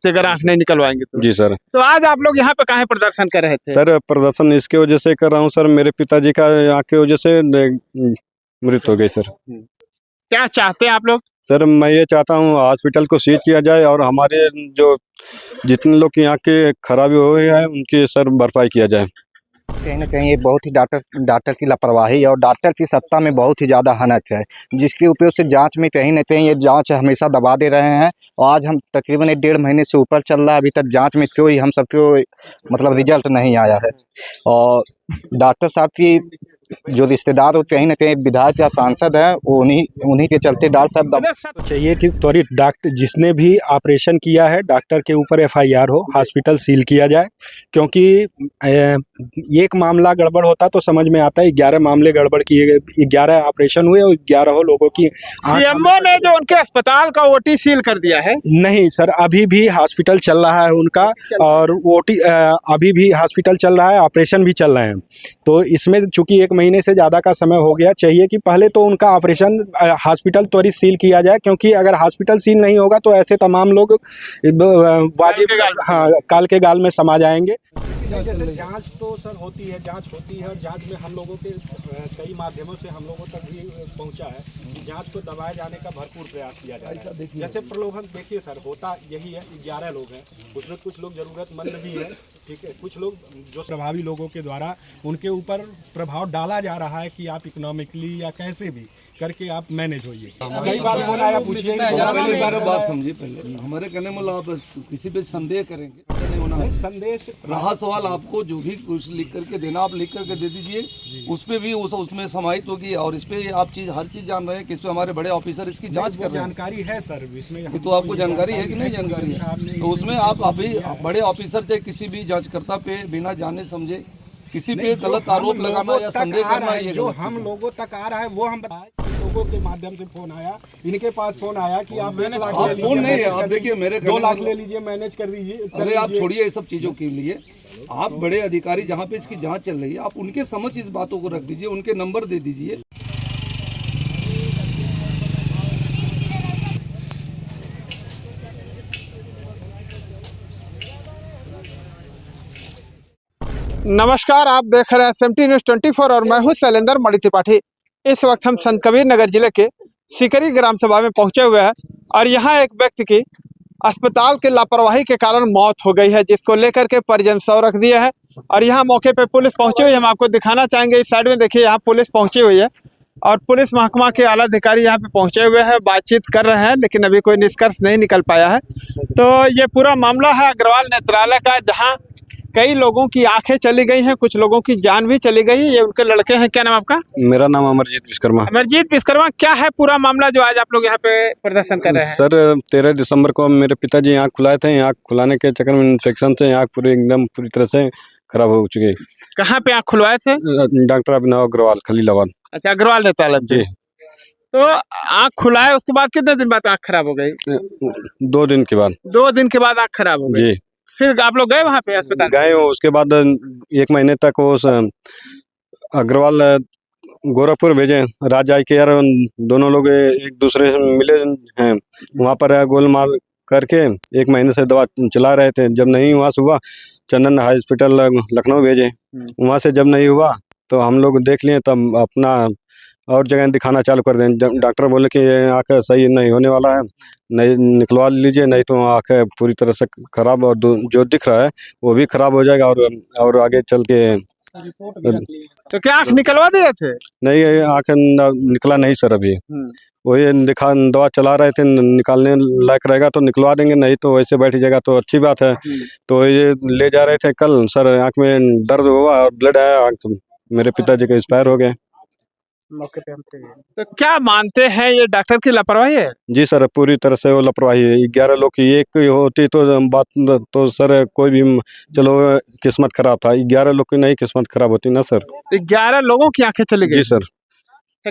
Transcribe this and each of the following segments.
सकती अगर आंख नहीं निकलवाएंगे तो। जी सर। तो आज आप लोग यहाँ पे काहे प्रदर्शन कर रहे थे? सर प्रदर्शन इसके वजह से कर रहा हूँ सर, मेरे पिताजी का आँख की वजह से मृत्यु हो गई सर। क्या चाहते हैं आप लोग? सर मैं ये चाहता हूँ हॉस्पिटल को सीज किया जाए और हमारे जो जितने लोग की आँख की खराबी हो गई है उनकी सर भरपाई किया जाए। कहीं ना कहीं ये बहुत ही डॉक्टर की लापरवाही और डॉक्टर की सत्ता में बहुत ही ज़्यादा हनक है, जिसके उपयोग से जांच में कहीं ना कहीं ये जांच हमेशा दबा दे रहे हैं। और आज हम तकरीबन 1.5 महीने से ऊपर चल रहा है, अभी तक जांच में कोई हम सबको मतलब रिजल्ट नहीं आया है। और डॉक्टर साहब की जो रिश्तेदार और कहीं ना कहीं विधायक या सांसद हैं वो उन्हीं के चलते डॉक्टर साहब चाहिए कि त्वरित डॉक्टर जिसने भी ऑपरेशन किया है डॉक्टर के ऊपर एफआईआर हो, हॉस्पिटल सील किया जाए। क्योंकि एक मामला गड़बड़ होता तो समझ में आता है, 11 मामले गड़बड़ किए गए, 11 ऑपरेशन हुए और 11 लोगों की सीएमओ ने जो उनके अस्पताल का ओटी सील कर दिया है। नहीं सर, अभी भी हॉस्पिटल चल रहा है उनका, और ओटी अभी भी हॉस्पिटल चल रहा है, ऑपरेशन भी चल रहे हैं। तो इसमें चूंकि 1 महीने से ज़्यादा का समय हो गया, चाहिए कि पहले तो उनका ऑपरेशन हॉस्पिटल त्वरित सील किया जाए। क्योंकि अगर हॉस्पिटल सील नहीं होगा तो ऐसे तमाम लोग वाजिब काल के गाल में समा जाएंगे। जैसे जांच तो सर होती है, जांच होती है, और जांच में हम लोगों के कई माध्यमों से हम लोगों तक भी पहुंचा है कि जांच को दबाए जाने का भरपूर प्रयास किया जा रहा है। जैसे प्रलोभन देखिए सर, होता यही है, 11 लोग हैं, उसमें कुछ लोग ज़रूरतमंद भी हैं, ठीक है, कुछ लोग जो प्रभावी लोगों के द्वारा उनके ऊपर प्रभाव डाला जा रहा है कि आप इकोनॉमिकली या कैसे भी करके आप मैनेज होइए। कई बार होना है, पूछिए बात समझिए, पहले हमारे कहने में आप किसी पे संदेह करेंगे नहीं होना है। संदेश रहा सवाल आपको जो भी कुछ लिख करके देना आप लिख करके दे दीजिए, उस पे भी उसमें समाहित होगी। और इस पे आप हर चीज जान रहे हैं कि इस पे हमारे बड़े ऑफिसर इसकी जांच कर रहे हैं। जानकारी है सर इसमें, तो आपको जानकारी है कि नहीं जानकारी है? तो उसमें आप अभी बड़े ऑफिसर चाहे किसी भी जांचकर्ता पे बिना जाने समझे किसी पे गलत आरोप लगाना या संदेह करना, ये जो हम लोगों तक आ रहा है वो हम बताएं। लोगों के माध्यम से फोन आया, इनके पास फोन आया कि आप फोन नहीं है, आप देखिए मेरे 2 लाख ले लीजिए, मैनेज कर दीजिए। अरे आप छोड़िए ये सब चीजों के लिए, आप बड़े अधिकारी जहाँ पे इसकी जांच चल रही है आप उनके समझ इस बातों को रख दीजिए, उनके नंबर दे दीजिए। नमस्कार, आप देख रहे हैं SMT न्यूज़ 24 और मैं हूं शैलेंद्र मणि त्रिपाठी। इस वक्त हम संत कबीर नगर जिले के सिकरी ग्राम सभा में पहुंचे हुए हैं और यहां एक व्यक्ति की अस्पताल के लापरवाही के कारण मौत हो गई है, जिसको लेकर के परिजन सौ रख दिए हैं। और यहाँ मौके पे पुलिस पहुंची हुई है, हम आपको दिखाना चाहेंगे। इस साइड में देखिए, यहाँ पुलिस पहुंची हुई है और पुलिस महकमा के आला अधिकारी यहाँ पे पहुंचे हुए हैं, बातचीत कर रहे हैं, लेकिन अभी कोई निष्कर्ष नहीं निकल पाया है। तो ये पूरा मामला है अग्रवाल नेत्रालय का, जहाँ कई लोगों की आंखें चली गई हैं, कुछ लोगों की जान भी चली गई है। ये उनके लड़के हैं। क्या नाम आपका? मेरा नाम अमरजीत विश्वकर्मा। अमरजीत विश्वकर्मा, क्या है पूरा मामला जो आज आप लोग यहाँ पे प्रदर्शन कर रहे हैं? सर 13 दिसंबर को मेरे पिताजी आँख खुलाए थे, आँख खुलाने के चक्कर में इन्फेक्शन से आँख पूरी तरह से खराब हो चुकी है। कहाँ पे आँख खुलवाए थे? डॉक्टर अभिनव अग्रवाल, खलीलाबाद। अच्छा, अग्रवाल नेत्रालय जी। तो आँख खुलाए, उसके बाद कितने दिन बाद आँख खराब हो गई? 2 दिन के बाद। 2 दिन के बाद आँख खराब हो गई। जी। फिर आप लोग गए वहाँ पे अस्पताल? गए, उसके बाद 1 महीने तक वो अग्रवाल गोरखपुर भेजे, राज आई केयर, दोनों लोग एक दूसरे से मिले हैं। वहाँ पर गोलमाल करके 1 महीने से दवा चला रहे थे। जब नहीं वहाँ से हुआ, चंदन हॉस्पिटल लखनऊ भेजे, वहाँ से जब नहीं हुआ तो हम लोग देख लिए, तब अपना और जगह दिखाना चालू कर दें। जब डॉक्टर बोले कि ये आँख सही नहीं होने वाला है, नहीं निकलवा लीजिए, नहीं तो आँख पूरी तरह से खराब और जो दिख रहा है वो भी खराब हो जाएगा और आगे चल के। तो क्या आँख निकलवा दिए थे? नहीं, आँख निकला नहीं सर अभी। वही दवा चला रहे थे, निकालने लायक रहेगा तो निकलवा देंगे, नहीं तो वैसे बैठ जाएगा तो अच्छी बात है। तो ये ले जा रहे थे कल, सर आँख में दर्द हुआ और ब्लड आया, मेरे पिताजी का एक्सपायर हो गए। मौके पे हम थे। तो क्या मानते हैं ये डॉक्टर की लापरवाही है? जी सर, पूरी तरह से वो लापरवाही है। 11 लोग की एक होती तो बात तो सर कोई भी चलो किस्मत खराब था, 11 लोग की नहीं किस्मत खराब होती ना सर। 11 लोगों की आंखें चली गई? जी सर।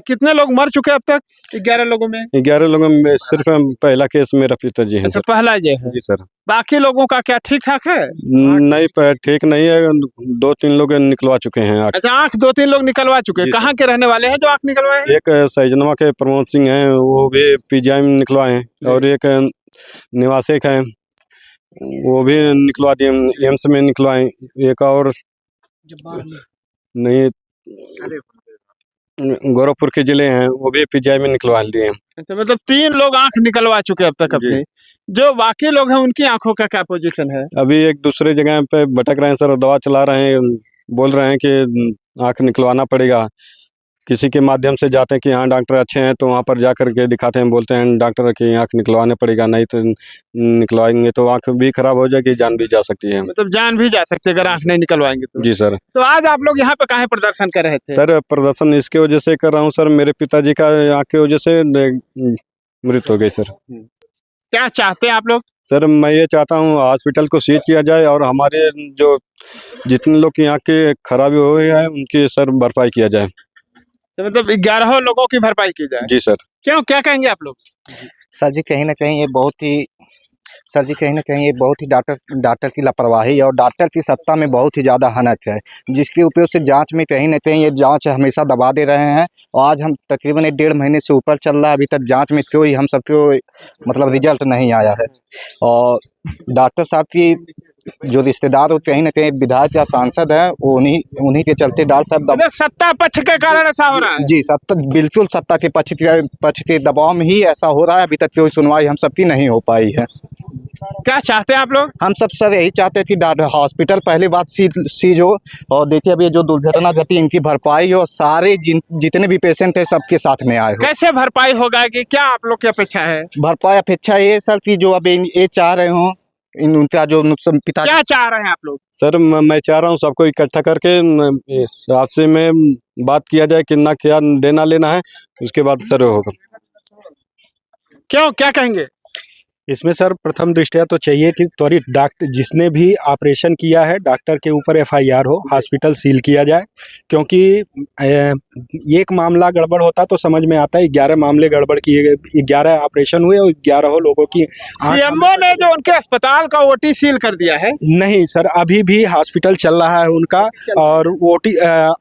कितने लोग मर चुके अब तक 11 लोगों में? 11 लोगों में सिर्फ पहला केस मेरा पिताजी है। अच्छा, पहला ये है? जी सर। बाकी लोगों का क्या ठीक ठाक है? नहीं, ठीक नहीं है, 2-3 लोग निकलवा चुके हैं। अच्छा, आँख 2-3 लोग निकलवा चुके हैं। कहाँ के रहने वाले हैं जो आँख निकलवाए हैं? एक सैजनवा के प्रमोद सिंह हैं, वो भी PGI में निकलवाए हैं, और एक निवासिक हैं वो भी निकलवा दिए, एम्स में निकलवाए। एक और नहीं, गोरखपुर के जिले हैं वो भी पीजीआई में निकलवा लिए। अच्छा, मतलब 3 लोग आंख निकलवा चुके अब तक अपने। जो बाकी लोग हैं उनकी आंखों का क्या पोजीशन है? अभी एक दूसरे जगह पे भटक रहे हैं सर, दवा चला रहे हैं, बोल रहे हैं कि आंख निकलवाना पड़ेगा। किसी के माध्यम से जाते हैं कि हाँ डॉक्टर अच्छे हैं, तो वहाँ पर जा कर के दिखाते हैं, बोलते हैं डॉक्टर की आंख निकलवाना पड़ेगा, नहीं तो निकलवाएंगे तो आंख भी खराब हो जाएगी, जान भी जा सकती है। मतलब जान भी जा सकती है अगर आंख नहीं निकलवाएंगे तो। जी सर। तो आज आप लोग यहाँ पे काहे प्रदर्शन कर रहे थे? सर प्रदर्शन इसके वजह से कर रहा हूँ सर, मेरे पिताजी का आंख की वजह से मृत्यु हो गई सर। क्या चाहते हैं आप लोग? सर मैं ये चाहता हूँ हॉस्पिटल को सीज किया जाए और हमारे जो जितने लोग की आंख की खराबी हुई है उनकी सर भरपाई किया जाए। तो मतलब 11 लोगों की भरपाई की जाए। जी सर। क्यों, क्या कहेंगे आप लोग? सर जी कहीं ना कहीं ये बहुत ही डॉक्टर की लापरवाही और डॉक्टर की सत्ता में बहुत ही ज़्यादा हनक है, जिसके उपयोग से जांच में कहीं ना कहीं ये जांच हमेशा दबा दे रहे हैं। और आज हम तकरीबन 1.5 महीने से ऊपर चल रहा है, अभी तक जांच में कोई हम सबको मतलब रिजल्ट नहीं आया है। और डॉक्टर साहब की जो रिश्तेदार हो कहीं ना कहीं विधायक या सांसद है, वो उन्हीं के चलते डॉक्टर साहब मतलब सत्ता पक्ष के कारण ऐसा हो रहा है। जी बिल्कुल सत्ता के पक्ष के दबाव में ही ऐसा हो रहा है। अभी तक कोई सुनवाई हम सबकी नहीं हो पाई है। क्या चाहते हैं आप लोग? हम सब सर यही चाहते हैं कि हॉस्पिटल पहले बात सीज हो, और देखिए अभी जो दुर्घटना घटी इनकी भरपाई हो, सारे जितने भी पेशेंट है सबके साथ में आए हो। कैसे भरपाई होगा, कि क्या आप लोग की अपेक्षा है? भरपाई अपेक्षा ये सर कि जो अब ये चाह रहे हो उनका जो नुकसान पिता। क्या चाह रहे हैं आप लोग? सर मैं चाह रहा हूँ सबको इकट्ठा करके आपसे में बात किया जाए कि ना क्या देना लेना है, उसके बाद सर होगा। क्यों, क्या कहेंगे? इसमें सर प्रथम दृष्टया तो चाहिए कि त्वरित डॉक्टर जिसने भी ऑपरेशन किया है डॉक्टर के ऊपर एफआईआर हो, हॉस्पिटल सील किया जाए। क्योंकि एक मामला गड़बड़ होता तो समझ में आता है, 11 मामले गड़बड़ किए गए, 11 ऑपरेशन हुए और 11 लोगों की सीएमओ ने जो उनके अस्पताल का ओटी सील कर दिया है। नहीं सर, अभी भी हॉस्पिटल चल रहा है उनका, और ओटी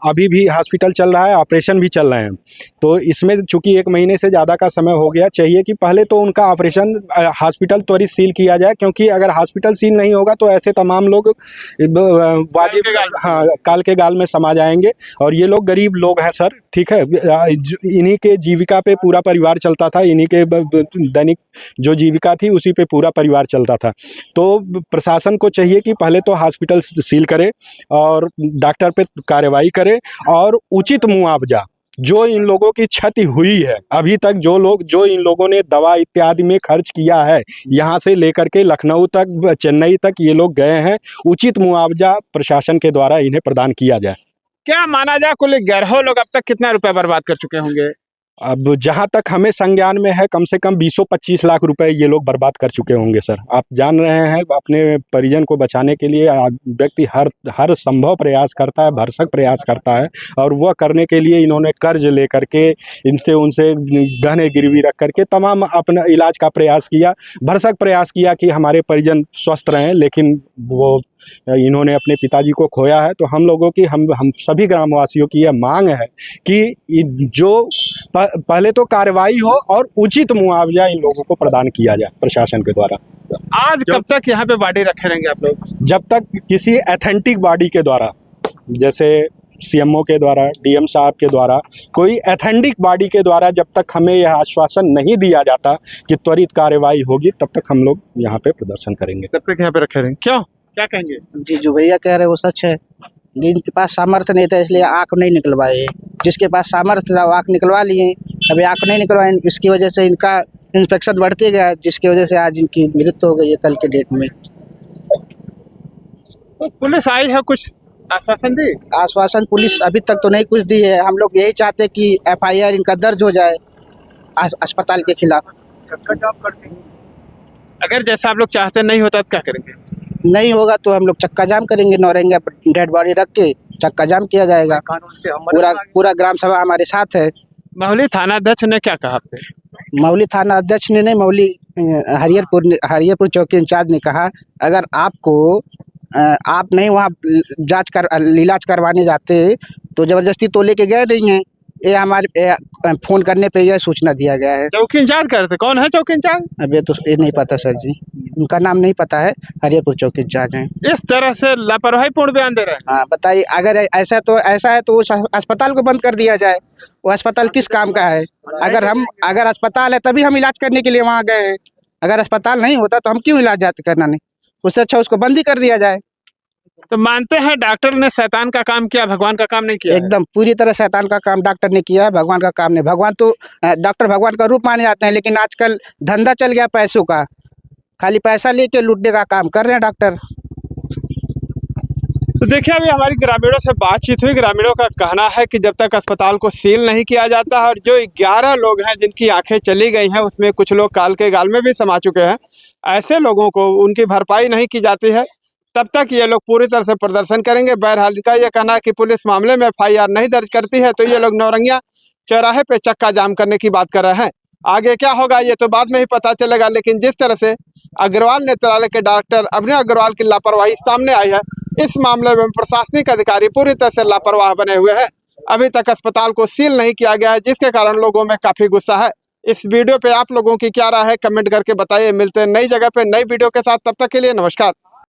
अभी भी हॉस्पिटल चल रहा है, ऑपरेशन भी चल रहे हैं। तो इसमें चूंकि 1 महीने से ज़्यादा का समय हो गया, चाहिए कि पहले तो उनका ऑपरेशन हॉस्पिटल त्वरित सील किया जाए। क्योंकि अगर हॉस्पिटल सील नहीं होगा तो ऐसे तमाम लोग वाजिब काल के गाल में समा जाएंगे। और ये लोग गरीब लोग हैं सर, ठीक है, इन्हीं के जीविका पे पूरा परिवार चलता था, इन्हीं के दैनिक जो जीविका थी उसी पे पूरा परिवार चलता था। तो प्रशासन को चाहिए कि पहले तो हॉस्पिटल सील करे और डॉक्टर पे कार्रवाई करे, और उचित मुआवजा जो इन लोगों की क्षति हुई है, अभी तक जो इन लोगों ने दवा इत्यादि में खर्च किया है, यहाँ से लेकर के लखनऊ तक, चेन्नई तक ये लोग गए हैं, उचित मुआवजा प्रशासन के द्वारा इन्हें प्रदान किया जाए। क्या माना जाए कुल 11 लोग अब तक कितना रुपया बर्बाद कर चुके होंगे? अब जहाँ तक हमें संज्ञान में है, कम से कम 20-25 लाख रुपए ये लोग बर्बाद कर चुके होंगे सर। आप जान रहे हैं, अपने परिजन को बचाने के लिए व्यक्ति हर संभव प्रयास करता है, भरसक प्रयास करता है, और वह करने के लिए इन्होंने कर्ज लेकर के उनसे गहने गिरवी रख करके तमाम अपना इलाज का प्रयास किया, भरसक प्रयास किया कि हमारे परिजन स्वस्थ रहें, लेकिन वो इन्होंने अपने पिताजी को खोया है। तो हम लोगों की हम सभी ग्रामवासियों की यह मांग है कि जो पहले तो कार्रवाई हो और उचित मुआवजा इन लोगों को प्रदान किया जाए प्रशासन के द्वारा। आज कब तक यहाँ पे बॉडी रखे रहेंगे आप लोग? जब तक किसी एथेंटिक बॉडी के द्वारा, जैसे सीएमओ के द्वारा, डीएम साहब के द्वारा, कोई एथेंटिक बॉडी के द्वारा जब तक हमें यह आश्वासन नहीं दिया जाता कि त्वरित कार्रवाई होगी, तब तक हम लोग यहाँ पे प्रदर्शन करेंगे। तब तक यहाँ पे रखे रहेंगे। क्यों, क्या कहेंगे? जी जो भैया कह रहे हैं वो सच है। जिनके पास सामर्थ्य नहीं था इसलिए आँख नहीं निकलवाए, जिसके पास सामर्थ्य था वो आँख निकलवा लिए, अभी आँख नहीं निकलवाए, इसकी वजह से इनका इन्फेक्शन बढ़ते गया, जिसकी वजह से आज इनकी मृत्यु हो गई है कल के डेट में। तो पुलिस आई है, कुछ आश्वासन दी? आश्वासन पुलिस अभी तक तो नहीं कुछ दी है। हम लोग यही चाहते कि एफआईआर इनका दर्ज हो जाए अस्पताल के खिलाफ। अगर जैसा आप लोग चाहते नहीं होता तो क्या करेंगे? नहीं होगा तो हम लोग चक्का जाम करेंगे, नौरंगा डेड बॉडी रख के चक्का जाम किया जाएगा। पूरा ग्राम सभा हमारे साथ है। महली थाना अध्यक्ष ने क्या कहा आपसे? मौली थाना अध्यक्ष ने नहीं, मौली हरियरपुर चौकी इंचार्ज ने कहा, अगर आप नहीं वहाँ इलाज करवाने जाते तो ज़बरदस्ती तो लेके गए नहीं हैं, ये हमारे फोन करने पे यह सूचना दिया गया है। चौकी इंचार्ज कर थे, कौन है चौकी इंचार्ज? अब ये नहीं पता सर जी, उनका नाम नहीं पता है। हरियरपुर चौकी इंचार्ज हैं। इस तरह से लापरवाहीपूर्ण बयान दे रहे हैं। हाँ बताइए, अगर ऐसा है तो उस अस्पताल को बंद कर दिया जाए। वो अस्पताल किस काम का है? अगर अस्पताल है तभी हम इलाज करने के लिए वहाँ गए हैं। अगर अस्पताल नहीं होता तो हम क्यों इलाज करना नहीं? उससे अच्छा उसको बंद ही कर दिया जाए। तो मानते हैं डॉक्टर ने शैतान का काम किया, भगवान का काम नहीं किया? एकदम पूरी तरह शैतान का काम डॉक्टर ने किया है, भगवान का काम नहीं। भगवान तो डॉक्टर भगवान का रूप माने जाते हैं, लेकिन आजकल धंधा चल गया पैसों का, खाली पैसा लेके लूटने का काम कर रहे हैं डॉक्टर। तो देखिए, अभी हमारी ग्रामीणों से बातचीत हुई। ग्रामीणों का कहना है कि जब तक अस्पताल को सील नहीं किया जाता है, और जो 11 लोग हैं जिनकी आंखें चली गई हैं, उसमें कुछ लोग काल के गाल में भी समा चुके हैं, ऐसे लोगों को उनकी भरपाई नहीं की जाती है, तब तक ये लोग पूरी तरह से प्रदर्शन करेंगे। बहरहाल इनका यह कहना है कि पुलिस मामले में FIR नहीं दर्ज करती है, तो ये लोग नौरंगिया चौराहे पे चक्का जाम करने की बात कर रहे हैं। आगे क्या होगा ये तो बाद में ही पता चलेगा, लेकिन जिस तरह से अग्रवाल नेत्रालय के डॉक्टर अभिनव अग्रवाल की लापरवाही सामने आई है, इस मामले में प्रशासनिक अधिकारी पूरी तरह से लापरवाह बने हुए हैं। अभी तक अस्पताल को सील नहीं किया गया है, जिसके कारण लोगों में काफी गुस्सा है। इस वीडियो पे आप लोगों की क्या राय है, कमेंट करके बताइए। मिलते हैं नई जगह पे नई वीडियो के साथ, तब तक के लिए नमस्कार।